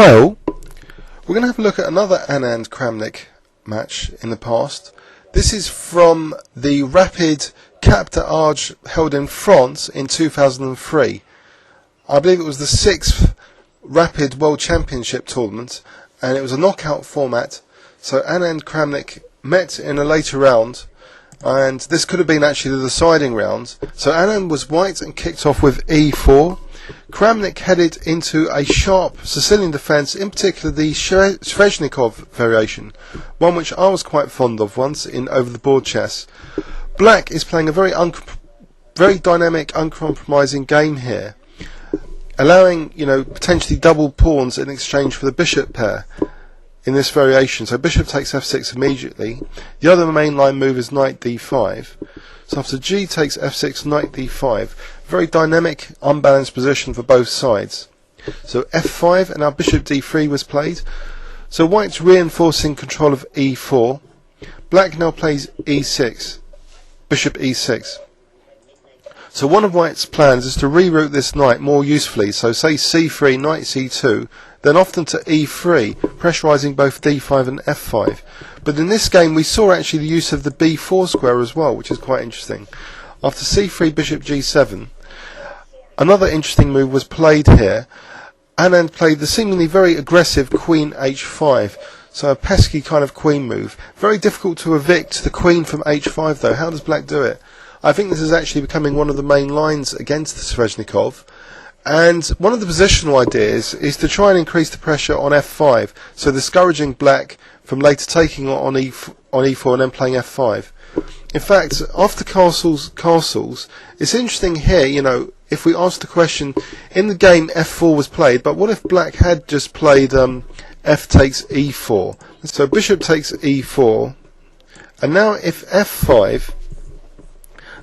Hi all, we're going to have a look at another Anand Kramnik match in the past. This is from the Rapid Cap d'Agde held in France in 2003. I believe it was the 6th Rapid World Championship tournament, and it was a knockout format. So Anand Kramnik met in a later round, and this could have been actually the deciding round. So Anand was white and kicked off with e4. Kramnik headed into a sharp Sicilian defense, in particular the Sveshnikov Variation, one which I was quite fond of once in over-the-board chess. Black is playing a very dynamic, uncompromising game here, allowing, potentially double pawns in exchange for the bishop pair in this variation. So bishop takes f6 immediately. The other main line move is knight d5. So after g takes f6, knight d5. Very dynamic, unbalanced position for both sides. So f5 and now bishop d3 was played. So white's reinforcing control of e4. Black now plays e6, bishop e6. So one of white's plans is to reroute this knight more usefully. So say c3, knight c2, then often to e3, pressurising both d5 and f5. But in this game we saw actually the use of the b4 square as well, which is quite interesting. After c3, bishop g7, another interesting move was played here. Anand played the seemingly very aggressive queen h5, so a pesky kind of queen move. Very difficult to evict the queen from h5 though. How does black do it? I think this is actually becoming one of the main lines against the Sveshnikov. And one of the positional ideas is to try and increase the pressure on f5, so discouraging black from later taking on e4 and then playing f5. In fact, after castles, it's interesting here, if we ask the question, in the game f4 was played, but what if black had just played f takes e4? So bishop takes e4, and now if f5,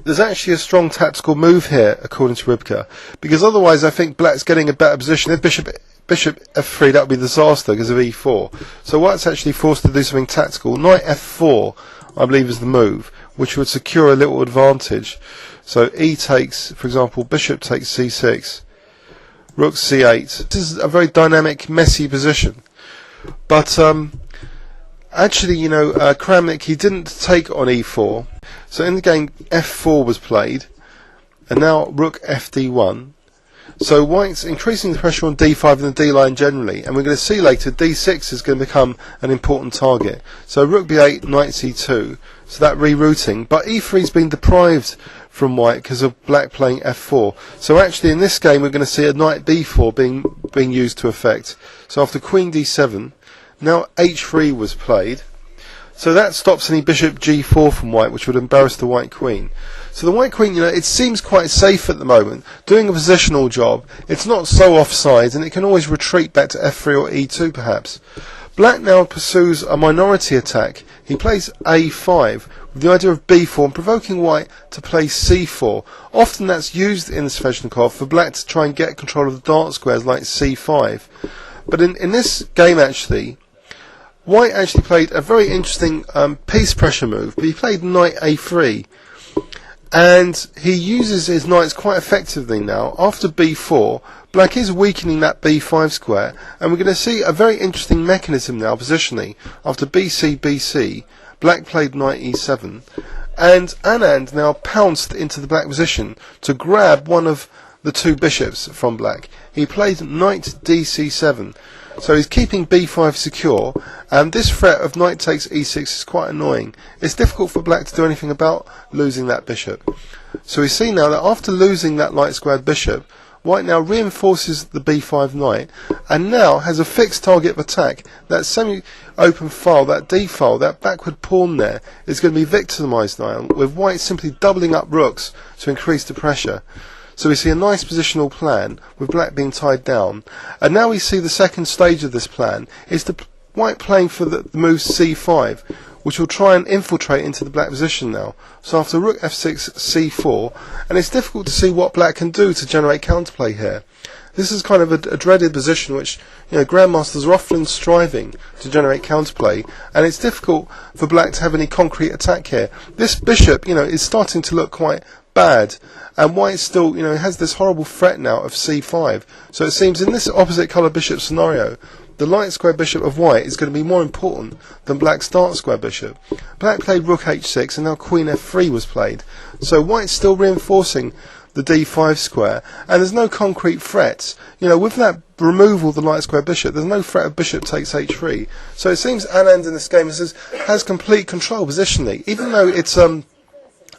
there's actually a strong tactical move here, according to Rybka, because otherwise I think black's getting a better position. If bishop f3, that would be a disaster because of e4. So white's actually forced to do something tactical. Knight f4, I believe, is the move, which would secure a little advantage. So e takes, for example, bishop takes c6, rook c8. This is a very dynamic, messy position. But actually, Kramnik, he didn't take on e4. So in the game, f4 was played, and now rook fd1. So white's increasing the pressure on d5 and the d line generally, and we're going to see later d6 is going to become an important target. So rook b8, knight c2, so that rerouting. But e3's been deprived from white because of black playing f4. So actually in this game we're going to see a knight d4 being used to effect. So after queen d7, now h3 was played. So that stops any bishop g4 from white, which would embarrass the white queen. So the white queen, it seems quite safe at the moment, doing a positional job. It's not so offside, and it can always retreat back to f3 or e2 perhaps. Black now pursues a minority attack. He plays a5 with the idea of b4 and provoking white to play c4. Often that's used in the Sveshnikov for black to try and get control of the dark squares like c5. But in this game actually, white actually played a very interesting piece pressure move, but he played knight a3. And he uses his knights quite effectively now. After b4, black is weakening that b5 square, and we're going to see a very interesting mechanism now positionally. After bc, black played knight e7, and Anand now pounced into the black position to grab one of the two bishops from black. He played knight dc7. So he's keeping b5 secure, and this threat of knight takes e6 is quite annoying. It's difficult for black to do anything about losing that bishop. So we see now that after losing that light squared bishop, white now reinforces the b5 knight, and now has a fixed target of attack. That semi-open file, that d file, that backward pawn there, is going to be victimised now, with white simply doubling up rooks to increase the pressure. So we see a nice positional plan with black being tied down, and now we see the second stage of this plan is the white playing for the move c5, which will try and infiltrate into the black position now. So after rook f6, c4, and it's difficult to see what black can do to generate counterplay here. This is kind of a dreaded position which grandmasters are often striving to generate counterplay, and it's difficult for black to have any concrete attack here. This bishop is starting to look quite bad, and white still has this horrible threat now of c5. So it seems in this opposite colour bishop scenario, the light square bishop of white is going to be more important than black's dark square bishop. Black played rook h6 and now queen f3 was played. So white's still reinforcing the d5 square, and there's no concrete threats. You know, with that removal of the light square bishop, there's no threat of bishop takes h3. So it seems Anand in this game has complete control positionally, even though it's a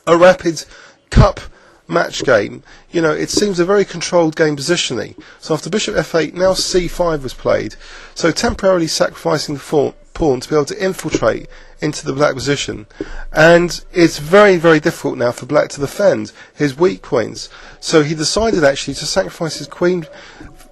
rapid cup match game. You know, it seems a very controlled game positionally. So after bishop f8, now c5 was played, so temporarily sacrificing the pawn to be able to infiltrate into the black position, and it's very, very difficult now for black to defend his weak points. So he decided actually to sacrifice his queen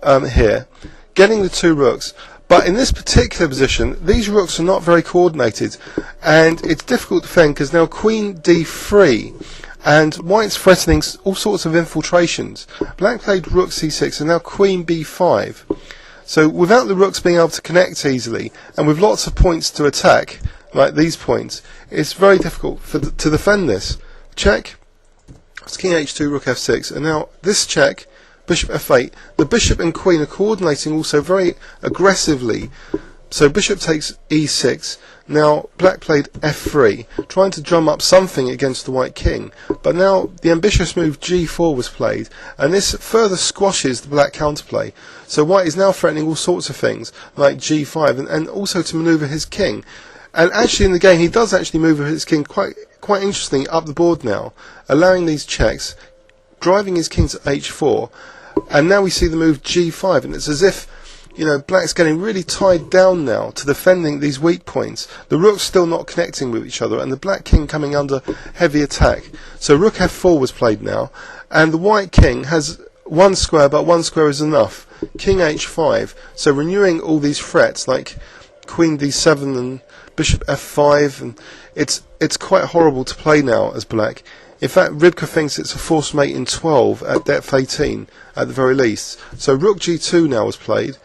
here, getting the two rooks. But in this particular position, these rooks are not very coordinated, and it's difficult to defend because now queen d3, and white's threatening all sorts of infiltrations. Black played rook c6 and now queen b5. So without the rooks being able to connect easily, and with lots of points to attack, like these points, it's very difficult to defend this. Check. It's king h2, rook f6, and now this check, bishop f8. The bishop and queen are coordinating also very aggressively. So bishop takes e6. Now black played f3, trying to drum up something against the white king. But now the ambitious move g4 was played, and this further squashes the black counterplay. So white is now threatening all sorts of things, like g5, and also to manoeuvre his king. And actually in the game he does actually move his king quite interestingly up the board now, allowing these checks, driving his king to h4, and now we see the move g5, and it's as if, you know, black's getting really tied down now to defending these weak points. The rook's still not connecting with each other, and the black king coming under heavy attack. So rook f4 was played now, and the white king has one square, but one square is enough. King h5, so renewing all these threats like queen d7 and bishop f5, and it's quite horrible to play now as black. In fact, Rybka thinks it's a forced mate in 12 at depth 18 at the very least. So rook g2 now was played,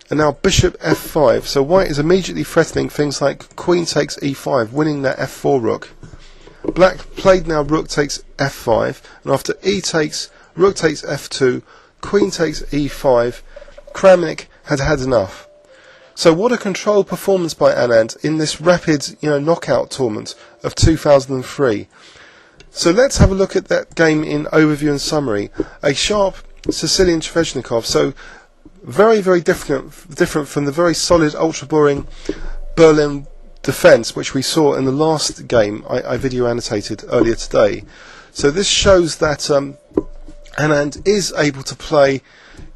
and now bishop f5. So white is immediately threatening things like queen takes e5, winning that f4 rook. Black played now rook takes f5, and after e takes, rook takes f2, queen takes e5. Kramnik had had enough. So what a controlled performance by Anand in this rapid, you know, knockout tournament of 2003. So let's have a look at that game in overview and summary. A sharp Sicilian Sveshnikov, so very, very different from the very solid, ultra boring Berlin defence which we saw in the last game I video annotated earlier today. So this shows that Anand is able to play,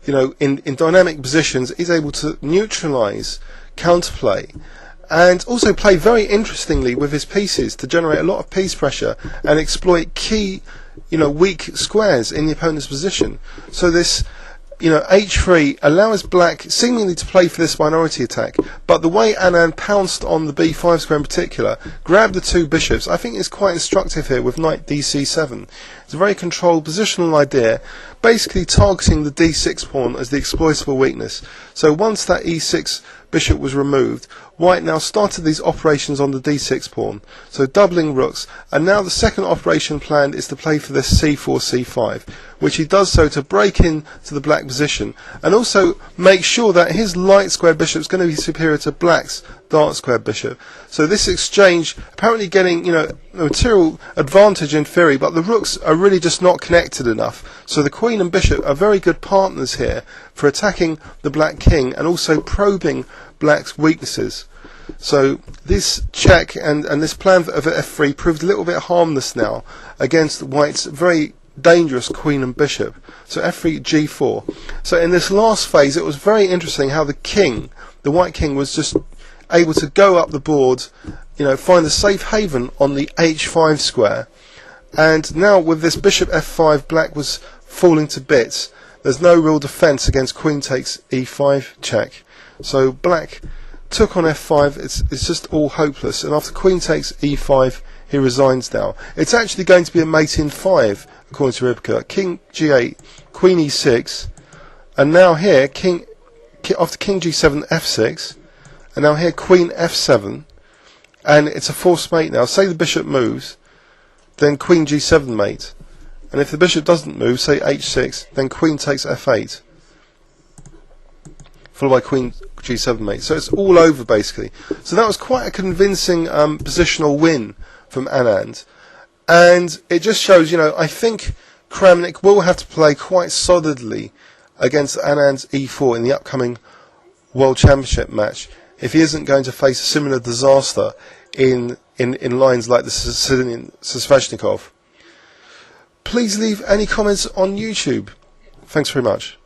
you know, in dynamic positions, is able to neutralise counterplay, and also play very interestingly with his pieces to generate a lot of piece pressure and exploit key, you know, weak squares in the opponent's position. So this, you know, h3 allows black seemingly to play for this minority attack, but the way Anand pounced on the b5 square in particular, grabbed the two bishops, I think is quite instructive here with knight dc7. It's a very controlled positional idea, basically targeting the d6 pawn as the exploitable weakness. So once that e6 bishop was removed, white now started these operations on the d6 pawn, so doubling rooks, and now the second operation planned is to play for this c4, c5, which he does so to break into the black position, and also make sure that his light square bishop is going to be superior to black's dark square bishop. So this exchange apparently getting, you know, a material advantage in theory, but the rooks are really just not connected enough. So the queen and bishop are very good partners here for attacking the black king and also probing black's weaknesses. So this check and this plan of f3 proved a little bit harmless now against white's very dangerous queen and bishop. So f3, g4. So in this last phase it was very interesting how the king, the white king, was just able to go up the board, you know, find a safe haven on the h5 square, and now with this bishop f5 black was falling to bits. There's no real defence against queen takes e5 check, so black took on f5. It's just all hopeless, and after queen takes e5 he resigns now. It's actually going to be a mate in 5 according to Rybka. King g8, queen e6, and now here after king g7 f6, and now here queen f7, and it's a forced mate now. Say the bishop moves, then queen g7 mate, and if the bishop doesn't move, say h6, then queen takes f8. followed by Queen G7 mate. So it's all over basically. So that was quite a convincing positional win from Anand, and it just shows, I think Kramnik will have to play quite solidly against Anand's E4 in the upcoming World Championship match if he isn't going to face a similar disaster in lines like the Sicilian Sveshnikov. Please leave any comments on YouTube. Thanks very much.